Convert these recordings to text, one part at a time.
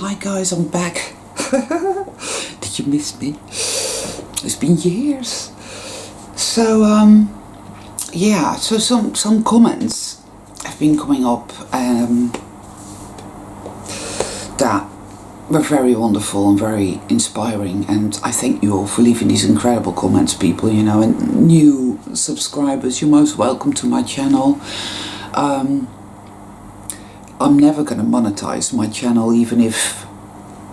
Hi guys, I'm back. Did you miss me? It's been years. So yeah, so some comments have been coming up that were very wonderful and very inspiring, and I thank you all for leaving these incredible comments, people, you know. And new subscribers, you're most welcome to my channel. I'm never going to monetize my channel, even if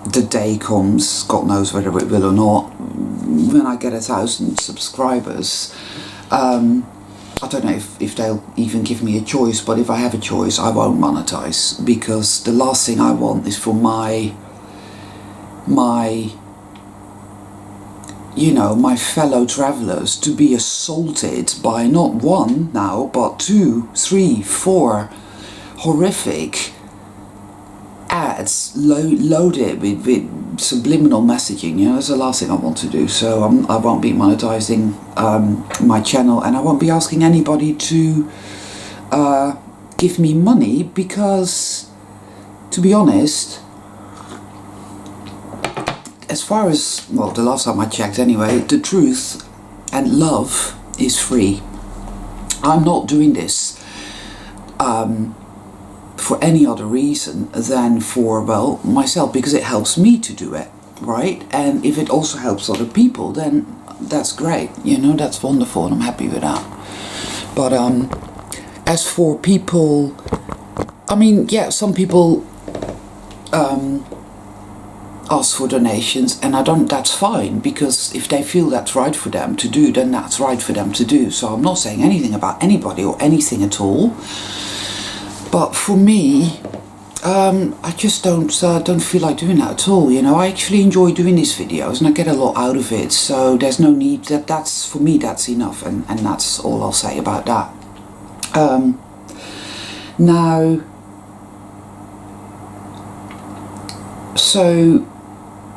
the day comes, God knows whether it will or not, when I get 1,000 subscribers. I don't know if they'll even give me a choice, but if I have a choice, I won't monetize, because the last thing I want is for my you know, my fellow travelers to be assaulted by not one now, but 2, 3, 4 horrific ads loaded with subliminal messaging. You know, that's the last thing I want to do. So I won't be monetizing my channel, and I won't be asking anybody to give me money, because, to be honest, as far as, well, the last time I checked anyway, the truth and love is free. I'm not doing this for any other reason than for, well, myself, because it helps me to do it, right? And if it also helps other people, then that's great, you know, that's wonderful, and I'm happy with that. But as for people, I mean, yeah, some people ask for donations, and that's fine, because if they feel that's right for them to do, then that's right for them to do. So I'm not saying anything about anybody or anything at all. But for me, I just don't feel like doing that at all. You know, I actually enjoy doing these videos, and I get a lot out of it. So there's no need. That's for me, that's enough, and that's all I'll say about that. Now, so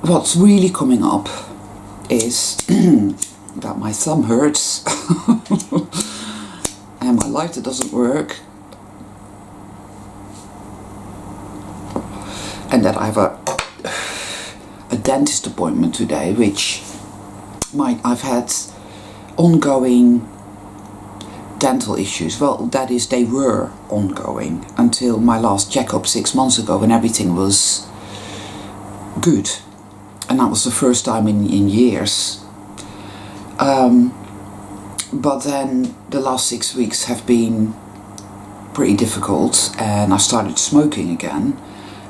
what's really coming up is that my thumb hurts and my lighter doesn't work, and that I have a dentist appointment today, which I've had ongoing dental issues. Well, that is, they were ongoing until my last checkup 6 months ago, when everything was good, and that was the first time in years. But then the last 6 weeks have been pretty difficult, and I started smoking again.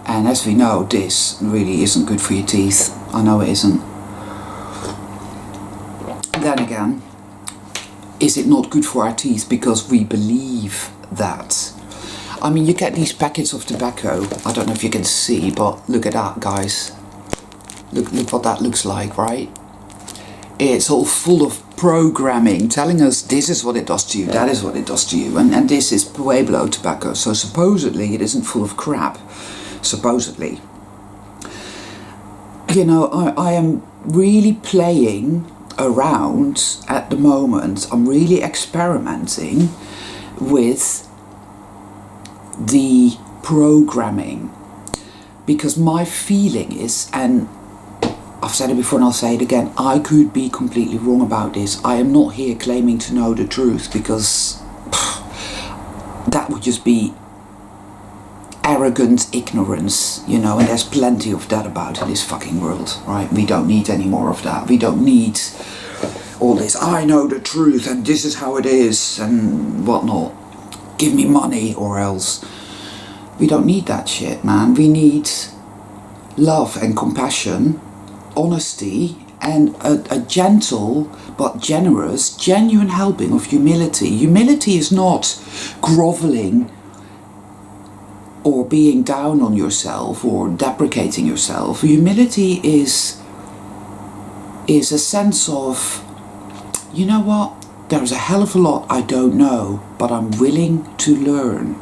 And as we know, this really isn't good for your teeth. I know it isn't. Then again, is it not good for our teeth because we believe that? I mean, you get these packets of tobacco. I don't know if you can see, but look at that, guys. Look what that looks like, right? It's all full of programming telling us this is what it does to you, that is what it does to you, and this is Pueblo tobacco. So supposedly it isn't full of crap. Supposedly. You know, I am really playing around at the moment. I'm really experimenting with the programming, because my feeling is, and I've said it before and I'll say it again, I could be completely wrong about this. I am not here claiming to know the truth, because that would just be arrogant ignorance, you know, and there's plenty of that about in this fucking world, right? We don't need any more of that. We don't need all this, I know the truth and this is how it is and whatnot. Give me money or else. We don't need that shit, man. We need love and compassion, honesty, and a gentle but generous, genuine helping of humility. Humility is not groveling or being down on yourself or deprecating yourself. Humility is a sense of, you know what, there's a hell of a lot I don't know, but I'm willing to learn.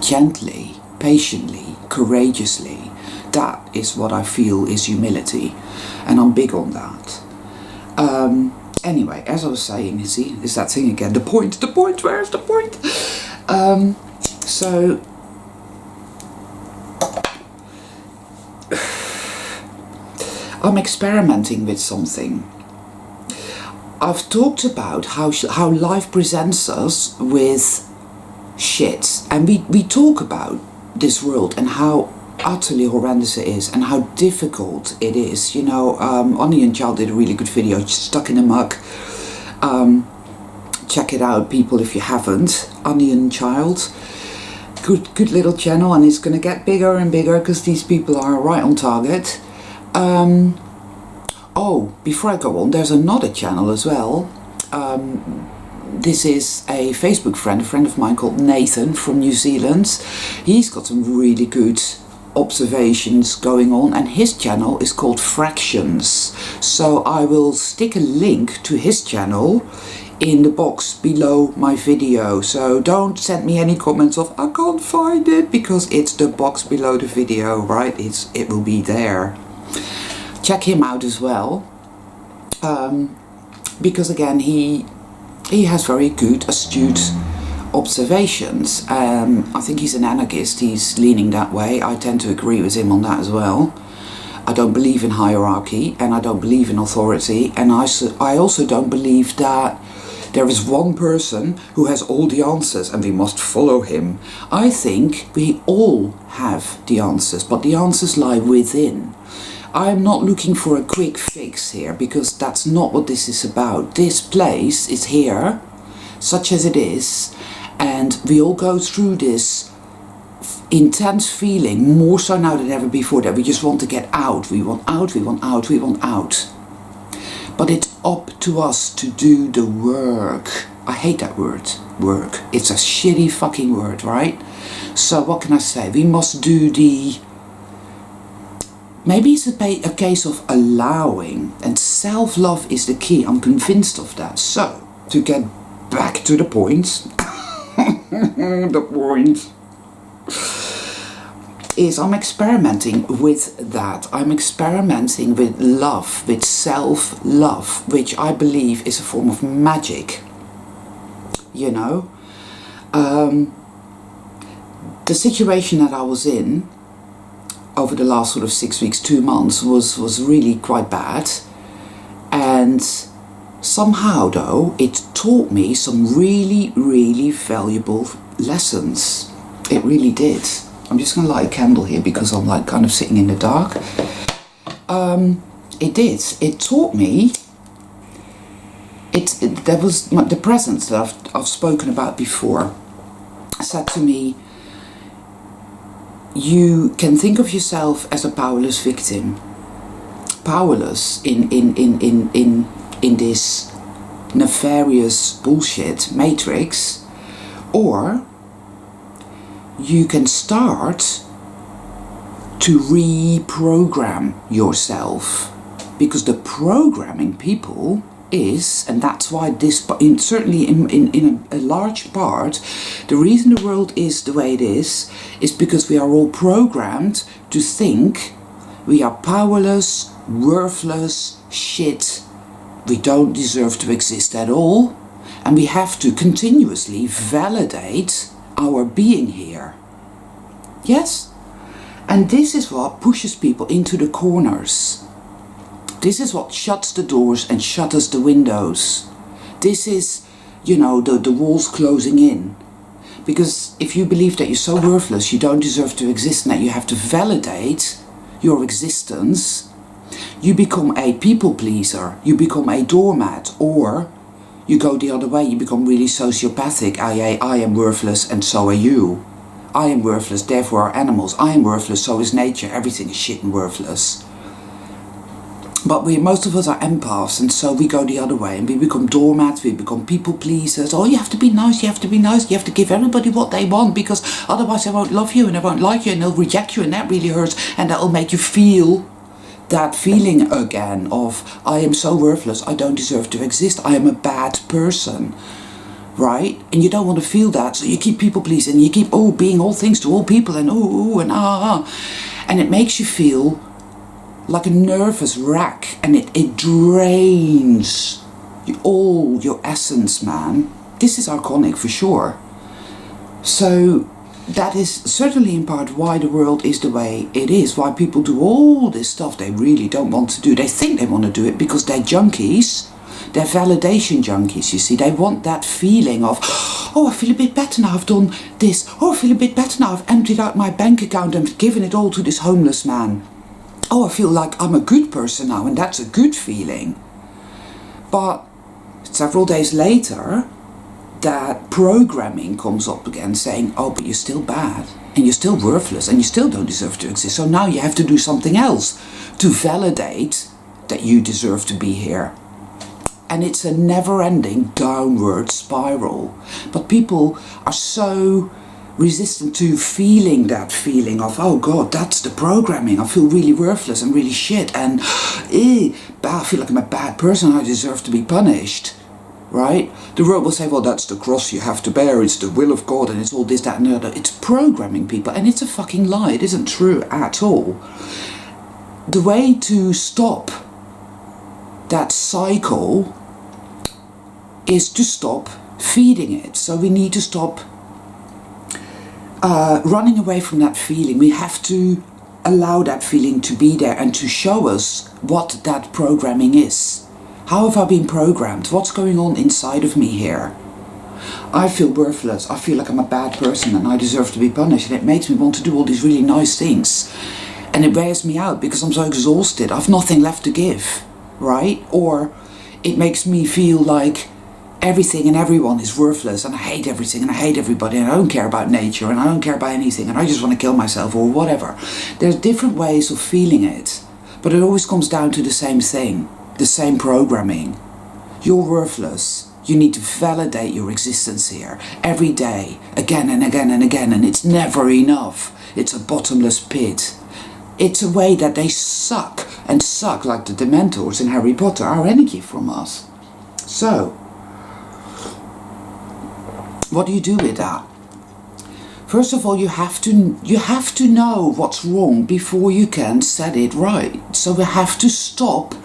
Gently, patiently, courageously. That is what I feel is humility, and I'm big on that. Anyway, as I was saying, you see, is that thing again, the point, where's the point? So I'm experimenting with something. I've talked about how life presents us with shit, and we talk about this world and how utterly horrendous it is and how difficult it is. You know, Onion Child did a really good video, Stuck in the Muck. Check it out, people, if you haven't. Onion Child, good little channel, and it's going to get bigger and bigger because these people are right on target. Oh, before I go on, there's another channel as well. This is a Facebook friend, a friend of mine called Nathan from New Zealand. He's got some really good observations going on, and his channel is called Fractions. So I will stick a link to his channel in the box below my video. So don't send me any comments of I can't find it, because it's the box below the video, right? It will be there. Check him out as well, because again he has very good, astute observations. I think he's an anarchist, he's leaning that way. I tend to agree with him on that as well. I don't believe in hierarchy, and I don't believe in authority, and I also don't believe that there is one person who has all the answers and we must follow him. I think we all have the answers, but the answers lie within. I'm not looking for a quick fix here, because that's not what this is about. This place is here, such as it is, and we all go through this intense feeling, more so now than ever before, that we just want to get out. We want out, we want out, we want out. But it's up to us to do the work. I hate that word, work. It's a shitty fucking word, right? So what can I say? We must do the... Maybe it's a case of allowing, and self-love is the key. I'm convinced of that. So, to get back to the point, the point is I'm experimenting with that. I'm experimenting with love, with self-love, which I believe is a form of magic. You know? The situation that I was in over the last sort of 6 weeks, 2 months was really quite bad, and somehow though it taught me some really valuable lessons. It really did. I'm just gonna light a candle here because I'm like kind of sitting in the dark. It taught me. There was the presence that I've spoken about before said to me, you can think of yourself as a powerless victim, powerless in this nefarious bullshit matrix, or you can start to reprogram yourself, because the programming people is, and that's why this, certainly in a large part, the reason the world is the way it is because we are all programmed to think we are powerless, worthless, shit, we don't deserve to exist at all, and we have to continuously validate our being here. Yes? And this is what pushes people into the corners. This is what shuts the doors and shutters the windows. This is, you know, the walls closing in. Because if you believe that you're so worthless, you don't deserve to exist, and that you have to validate your existence, you become a people pleaser, you become a doormat, or you go the other way, you become really sociopathic, i.e. I am worthless and so are you. I am worthless, therefore are animals. I am worthless, so is nature. Everything is shit and worthless. But most of us are empaths, and so we go the other way, and we become doormats, we become people pleasers. Oh, you have to be nice, you have to be nice, you have to give everybody what they want, because otherwise they won't love you and they won't like you and they'll reject you, and that really hurts, and that'll make you feel that feeling again of, I am so worthless, I don't deserve to exist, I am a bad person. Right? And you don't want to feel that, so you keep people pleasing, you keep being all things to all people, and and it makes you feel like a nervous wreck, and it drains all your essence, man. This is archonic for sure. So that is certainly in part why the world is the way it is, why people do all this stuff they really don't want to do. They think they want to do it because they're junkies. They're validation junkies, you see. They want that feeling of, oh, I feel a bit better now I've done this. Oh, I feel a bit better now I've emptied out my bank account and given it all to this homeless man. Oh, I feel like I'm a good person now, and that's a good feeling. But several days later, that programming comes up again saying, oh, but you're still bad and you're still worthless and you still don't deserve to exist. So now you have to do something else to validate that you deserve to be here. And it's a never-ending downward spiral. But people are so resistant to feeling that feeling of, oh God, that's the programming. I feel really worthless and really shit and I feel like I'm a bad person. I deserve to be punished. Right? The world will say, well, that's the cross you have to bear, it's the will of God, and it's all this, that, and the other. It's programming people, and it's a fucking lie. It isn't true at all. The way to stop that cycle is to stop feeding it. So we need to stop running away from that feeling. We have to allow that feeling to be there and to show us what that programming is. How have I been programmed? What's going on inside of me here? I feel worthless. I feel like I'm a bad person and I deserve to be punished. And it makes me want to do all these really nice things. And it wears me out because I'm so exhausted. I've nothing left to give, right? Or it makes me feel like everything and everyone is worthless and I hate everything and I hate everybody and I don't care about nature and I don't care about anything and I just want to kill myself or whatever. There's different ways of feeling it, but it always comes down to the same thing. The same programming. You're worthless. You need to validate your existence here every day, again and again and again, and it's never enough. It's a bottomless pit. It's a way that they suck and suck, like the Dementors in Harry Potter, our energy from us. So, what do you do with that? First of all, you have to know what's wrong before you can set it right. So we have to stop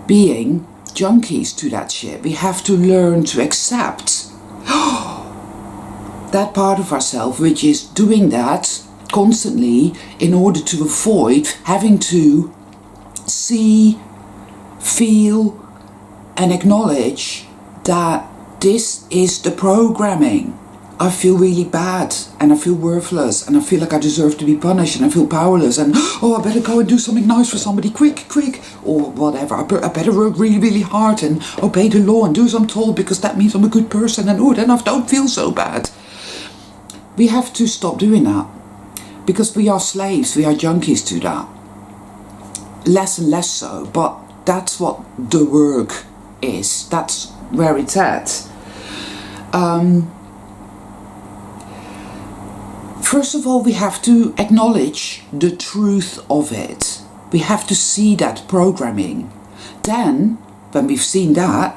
being junkies to that shit. We have to learn to accept that part of ourselves which is doing that constantly in order to avoid having to see, feel and acknowledge that this is the programming. I feel really bad and I feel worthless and I feel like I deserve to be punished and I feel powerless and oh, I better go and do something nice for somebody, quick, or whatever. I better work really, really hard and obey the law and do as I'm told because that means I'm a good person and oh, then I don't feel so bad. We have to stop doing that because we are slaves, we are junkies to that. Less and less so, but that's what the work is. That's where it's at. First of all, we have to acknowledge the truth of it. We have to see that programming. Then, when we've seen that,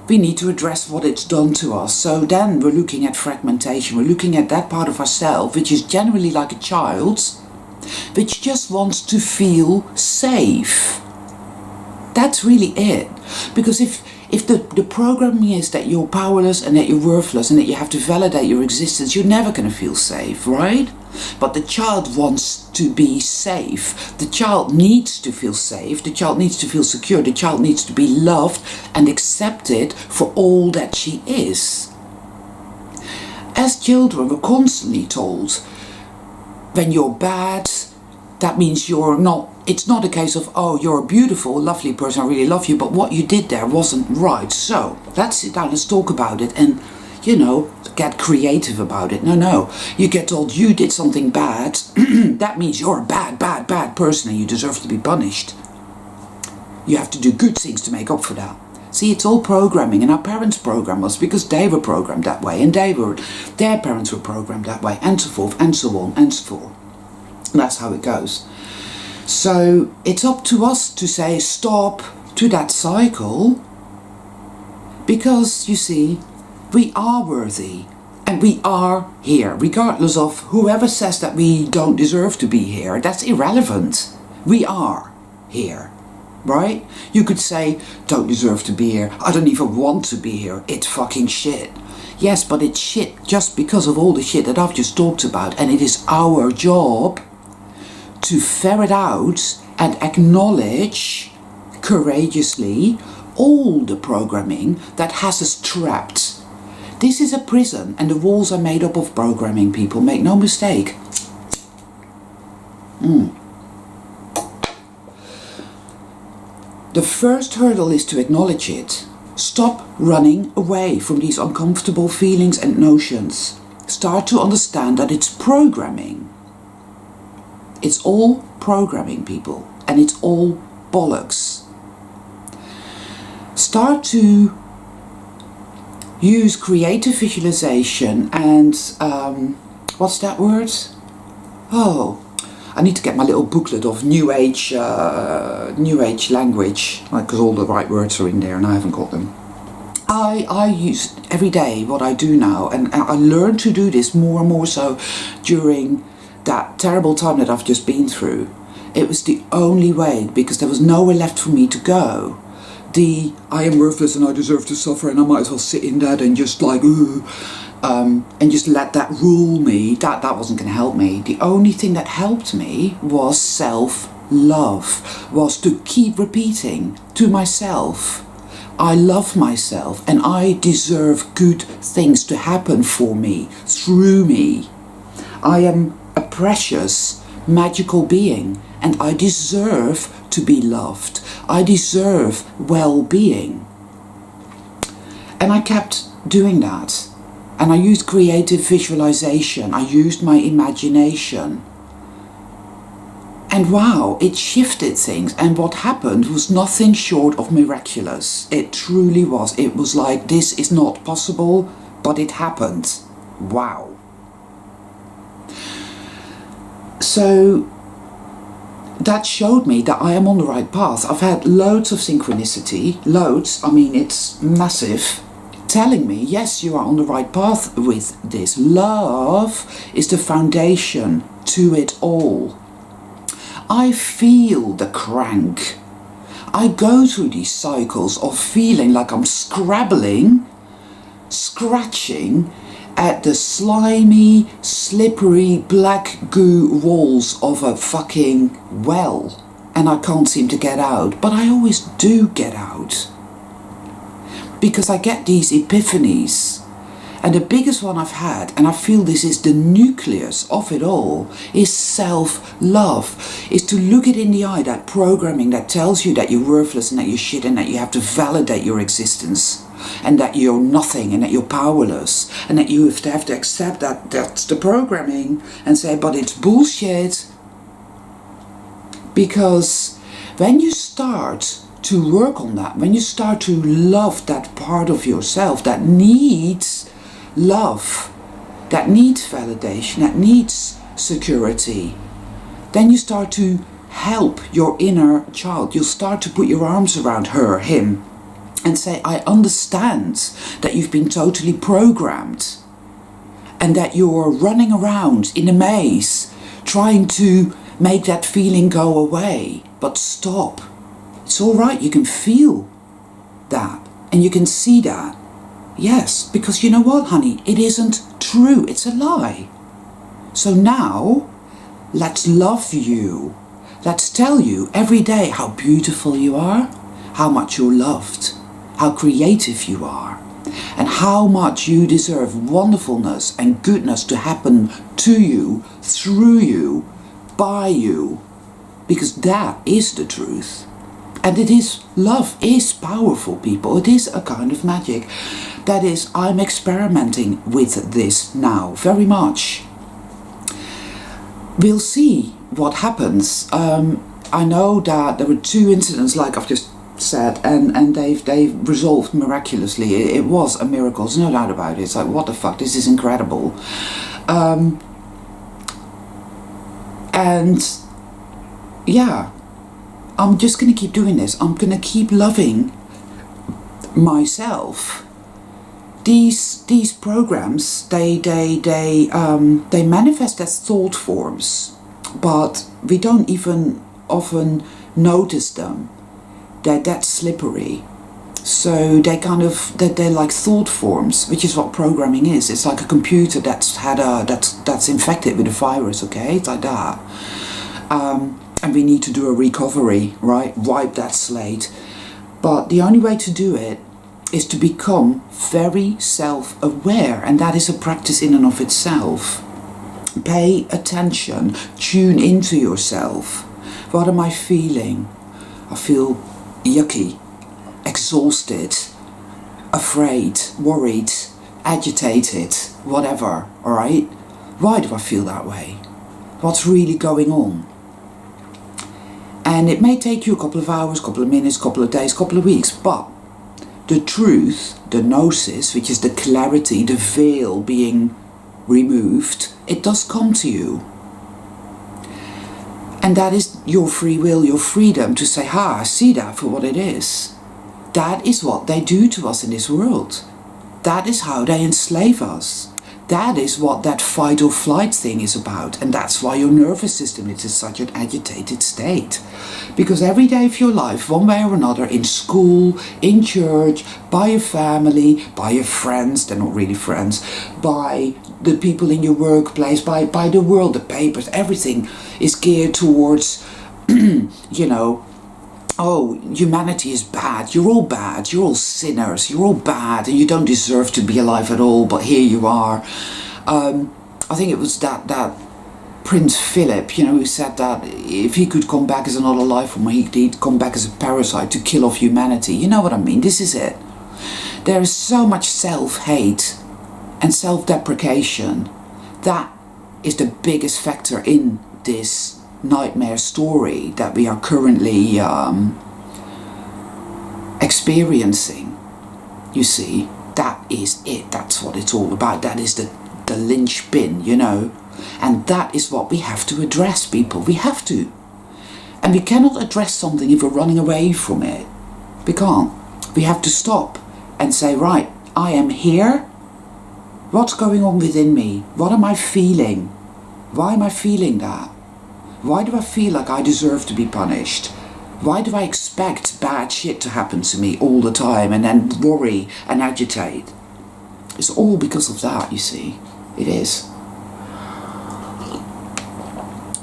we need to address what it's done to us. So then we're looking at fragmentation. We're looking at that part of ourselves, which is generally like a child, which just wants to feel safe. That's really it. Because if the programming is that you're powerless and that you're worthless and that you have to validate your existence, you're never going to feel safe, right? But the child wants to be safe. The child needs to feel safe. The child needs to feel secure. The child needs to be loved and accepted for all that she is. As children, we're constantly told, when you're bad, that means you're not. It's not a case of, oh, you're a beautiful, lovely person, I really love you, but what you did there wasn't right. So let's sit down, let's talk about it and, you know, get creative about it. No. You get told you did something bad. That means you're a bad person and you deserve to be punished. You have to do good things to make up for that. See, it's all programming, and our parents programmed us because they were programmed that way and their parents were programmed that way, and so forth and so on and so forth. And that's how it goes. So it's up to us to say stop to that cycle, because you see, we are worthy and we are here, regardless of whoever says that we don't deserve to be here. That's irrelevant. We are here, right? You could say, don't deserve to be here, I don't even want to be here, it's fucking shit. Yes, but it's shit just because of all the shit that I've just talked about, and it is our job to ferret out and acknowledge courageously all the programming that has us trapped. This is a prison, and the walls are made up of programming, people, make no mistake. The first hurdle is to acknowledge it. Stop running away from these uncomfortable feelings and notions. Start to understand that it's programming. It's all programming, people, and it's all bollocks. Start to use creative visualization and, what's that word? Oh, I need to get my little booklet of New Age language, because all the right words are in there and I haven't got them. I use every day what I do now, and I learned to do this more and more so during that terrible time that I've just been through. It was the only way, because there was nowhere left for me to go. I am worthless and I deserve to suffer and I might as well sit in that and just like, and just let that rule me. That wasn't going to help me. The only thing that helped me was self-love, was to keep repeating to myself, I love myself and I deserve good things to happen for me, through me. I am a precious, magical being and I deserve to be loved. I deserve well-being. And I kept doing that. And I used creative visualization. I used my imagination. And wow, it shifted things. And what happened was nothing short of miraculous. It truly was. It was like, this is not possible, but it happened. Wow. So that showed me that I am on the right path. I've had loads of synchronicity, loads, I mean it's massive, telling me, yes, you are on the right path with this. Love is the foundation to it all. I feel the crank. I go through these cycles of feeling like I'm scrabbling, scratching at the slimy, slippery, black goo walls of a fucking well. And I can't seem to get out. But I always do get out. Because I get these epiphanies. And the biggest one I've had, and I feel this is the nucleus of it all, is self-love. Is to look it in the eye, that programming that tells you that you're worthless and that you're shit and that you have to validate your existence. And that you're nothing and that you're powerless. And that you have to accept that that's the programming and say, but it's bullshit. Because when you start to work on that, when you start to love that part of yourself that needs love, that needs validation, that needs security, then you start to help your inner child. You'll start to put your arms around her, him, and say, I understand that you've been totally programmed and that you're running around in a maze trying to make that feeling go away. But stop. It's all right. You can feel that and you can see that. Yes, because you know what, honey? It isn't true. It's a lie. So now, let's love you. Let's tell you every day how beautiful you are, how much you're loved, how creative you are, and how much you deserve wonderfulness and goodness to happen to you, through you, by you, because that is the truth. And it is, love is powerful, people. It is a kind of magic. That is, I'm experimenting with this now, very much. We'll see what happens. I know that there were 2 incidents, like I've just said, and they've resolved miraculously. It was a miracle, there's no doubt about it. It's like, what the fuck, this is incredible. And yeah, I'm just going to keep doing this. I'm going to keep loving myself. These programs, they manifest as thought forms, but we don't even often notice them. They're that slippery. So they're like thought forms, which is what programming is. It's like a computer that's infected with a virus. Okay, it's like that. And we need to do a recovery, right? Wipe that slate. But the only way to do it is to become very self-aware, and that is a practice in and of itself. Pay attention, tune into yourself. What am I feeling? I feel yucky, exhausted, afraid, worried, agitated, whatever, alright? Why do I feel that way? What's really going on? And it may take you a couple of hours, couple of minutes, couple of days, couple of weeks, but the truth, the gnosis, which is the clarity, the veil being removed, it does come to you. And that is your free will, your freedom to say, I see that for what it is. That is what they do to us in this world. That is how they enslave us. That is what that fight or flight thing is about. And that's why your nervous system is in such an agitated state. Because every day of your life, one way or another, in school, in church, by your family, by your friends, they're not really friends, by the people in your workplace, by the world, the papers, everything is geared towards, oh, humanity is bad, you're all sinners, you're all bad, and you don't deserve to be alive at all, but here you are. I think it was that Prince Philip, who said that if he could come back as another life form, he'd come back as a parasite to kill off humanity. You know what I mean? This is it. There is so much self-hate and self-deprecation. That is the biggest factor in this nightmare story that we are currently experiencing. You see, that is it. That's what it's all about. That is the linchpin, and that is what we have to address, people. We have to. And we cannot address something if we're running away from it. We can't. We have to stop and say, right, I am here. What's going on within me? What am I feeling? Why am I feeling that? Why do I feel like I deserve to be punished? Why do I expect bad shit to happen to me all the time and then worry and agitate? It's all because of that, you see. It is.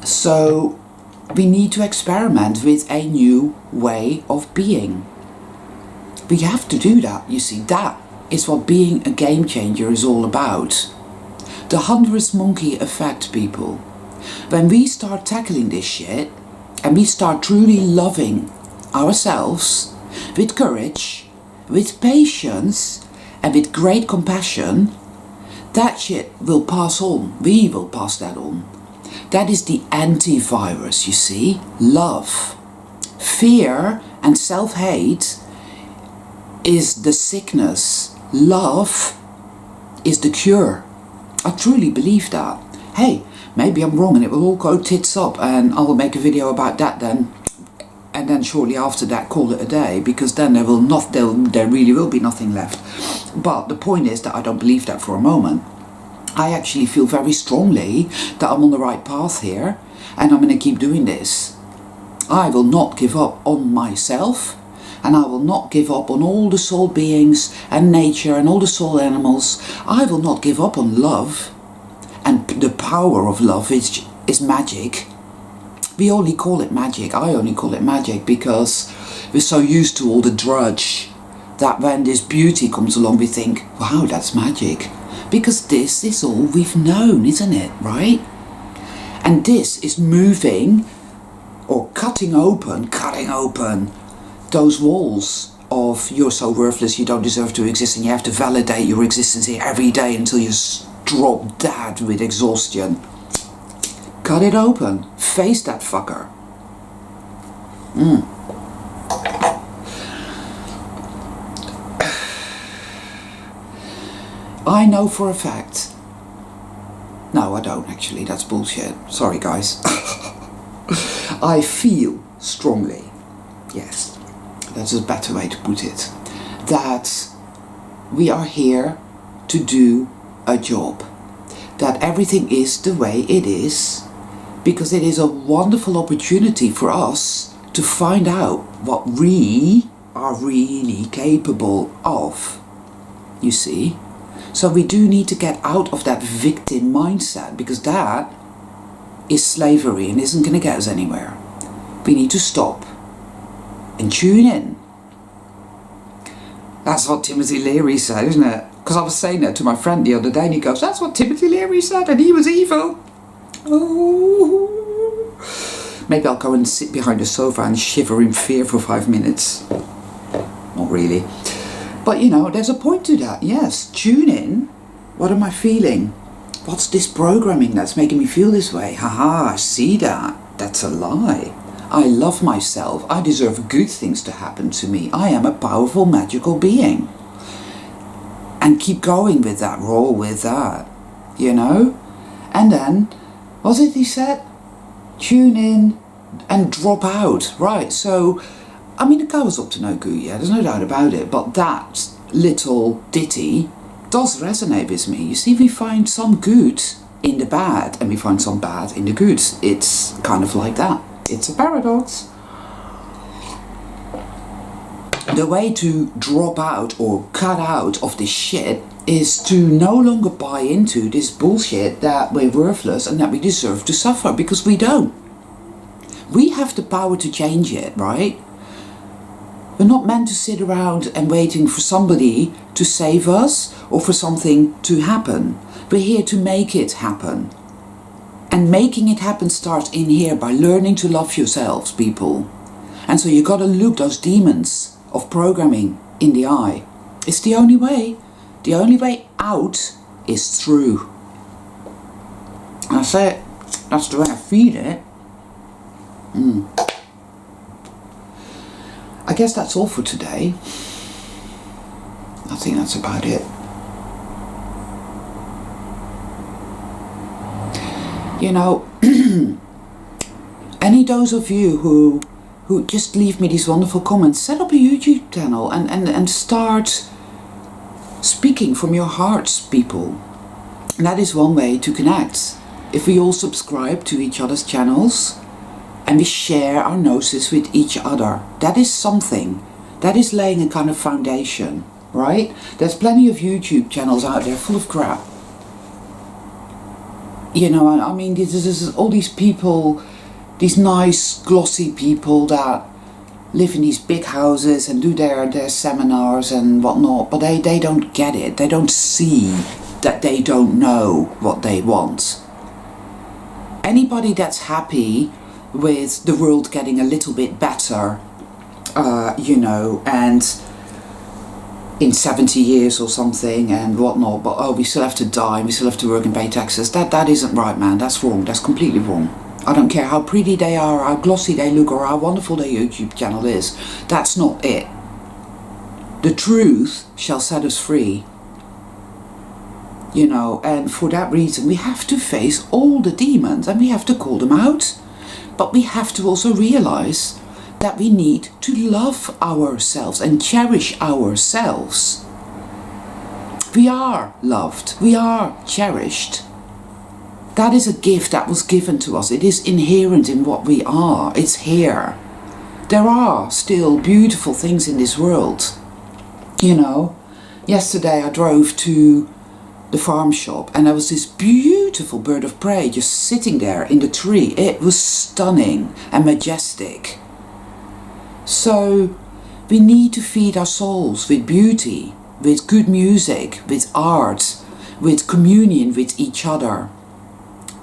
So we need to experiment with a new way of being. We have to do that, you see. That is what being a game changer is all about. The 100th monkey effect, people. When we start tackling this shit and we start truly loving ourselves with courage, with patience and with great compassion, that shit will pass on. We will pass that on. That is the antivirus, you see. Love. Fear and self-hate is the sickness. Love is the cure. I truly believe that. Hey, maybe I'm wrong and it will all go tits up, and I will make a video about that then. And then shortly after that call it a day, because then there really will be nothing left. But the point is that I don't believe that for a moment. I actually feel very strongly that I'm on the right path here, and I'm going to keep doing this. I will not give up on myself, and I will not give up on all the soul beings and nature and all the soul animals. I will not give up on love, and the power of love is magic. We only call it magic. I only call it magic because we're so used to all the drudge that when this beauty comes along we think, wow, that's magic. Because this is all we've known, isn't it, right? And this is moving or cutting open those walls of you're so worthless, you don't deserve to exist, and you have to validate your existence here every day until you drop dead with exhaustion. Cut it open. Face that fucker. I know for a fact. No, I don't actually. That's bullshit. Sorry, guys. I feel strongly, yes, that's a better way to put it, that we are here to do a job. That everything is the way it is because it is a wonderful opportunity for us to find out what we are really capable of, you see. So we do need to get out of that victim mindset, because that is slavery and isn't going to get us anywhere. We need to stop and tune in. That's what Timothy Leary said, isn't it? Because I was saying that to my friend the other day and he goes, that's what Timothy Leary said and he was evil. Oh. Maybe I'll go and sit behind the sofa and shiver in fear for 5 minutes. Not really. But you know, there's a point to that. Yes, tune in. What am I feeling? What's this programming that's making me feel this way? Haha, I see that. That's a lie. I love myself. I deserve good things to happen to me. I am a powerful, magical being. And keep going with that, roll with that, you know? And then, what did he said? Tune in and drop out. Right, so, I mean, the guy was up to no good, yeah, there's no doubt about it. But that little ditty does resonate with me. You see, we find some good in the bad and we find some bad in the good. It's kind of like that. It's a paradox. The way to drop out or cut out of this shit is to no longer buy into this bullshit that we're worthless and that we deserve to suffer, because we don't. We have the power to change it, right? We're not meant to sit around and waiting for somebody to save us or for something to happen. We're here to make it happen. And making it happen starts in here by learning to love yourselves, people. And so you gotta look those demons of programming in the eye. It's the only way. The only way out is through. That's it. That's the way I feel it. I guess that's all for today. I think that's about it. You know, any those of you who just leave me these wonderful comments, set up a YouTube channel and start speaking from your hearts, people. And that is one way to connect. If we all subscribe to each other's channels and we share our gnosis with each other, that is something. That is laying a kind of foundation, right? There's plenty of YouTube channels out there full of crap. You know, I mean, this is all these people, these nice, glossy people that live in these big houses and do their seminars and whatnot, but they don't get it. They don't see that they don't know what they want. Anybody that's happy with the world getting a little bit better, you know, and in 70 years or something and whatnot, but oh, we still have to die and we still have to work and pay taxes. That isn't right, man. That's wrong. That's completely wrong. I don't care how pretty they are, how glossy they look, or how wonderful their YouTube channel is. That's not it. The truth shall set us free. You know, and for that reason we have to face all the demons and we have to call them out. But we have to also realize that we need to love ourselves and cherish ourselves. We are loved. We are cherished. That is a gift that was given to us. It is inherent in what we are. It's here. There are still beautiful things in this world. You know, yesterday I drove to the farm shop and there was this beautiful bird of prey just sitting there in the tree. It was stunning and majestic. So we need to feed our souls with beauty, with good music, with art, with communion with each other,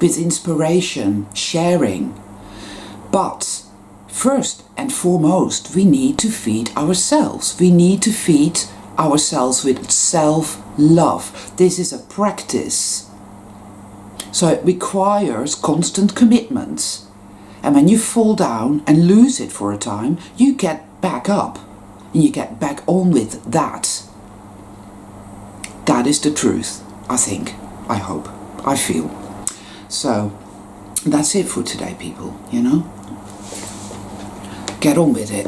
with inspiration, sharing. But first and foremost, we need to feed ourselves. We need to feed ourselves with self-love. This is a practice. So it requires constant commitment. And when you fall down and lose it for a time, you get back up and you get back on with that. That is the truth, I think, I hope, I feel. So that's it for today, people, you know. Get on with it.